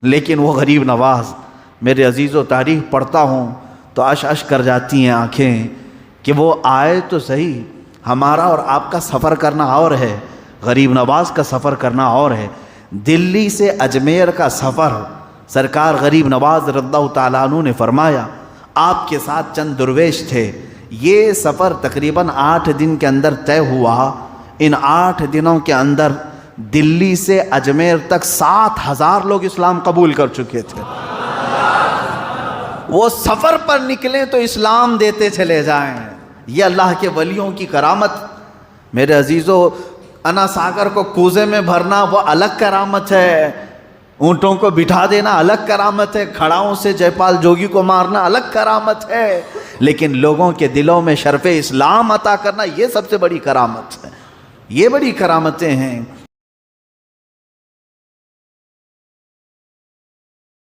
لیکن وہ غریب نواز، میرے عزیز و تاریخ پڑھتا ہوں تو اش اش کر جاتی ہیں آنکھیں کہ وہ آئے تو صحیح، ہمارا اور آپ کا سفر کرنا اور ہے، غریب نواز کا سفر کرنا اور ہے۔ دلی سے اجمیر کا سفر سرکار غریب نواز رضی اللہ تعالیٰ عنہ نے فرمایا، آپ کے ساتھ چند درویش تھے، یہ سفر تقریباً 8 دن کے اندر طے ہوا۔ ان 8 دنوں کے اندر دلی سے اجمیر تک 7,000 لوگ اسلام قبول کر چکے تھے۔ وہ سفر پر نکلیں تو اسلام دیتے چلے جائیں، یہ اللہ کے ولیوں کی کرامت۔ میرے عزیزو، انا ساگر کو کوزے میں بھرنا وہ الگ کرامت ہے، اونٹوں کو بٹھا دینا الگ کرامت ہے، کھڑاؤں سے جے پال جوگی کو مارنا الگ کرامت ہے، لیکن لوگوں کے دلوں میں شرف اسلام عطا کرنا یہ سب سے بڑی کرامت ہے، یہ بڑی کرامتیں ہیں۔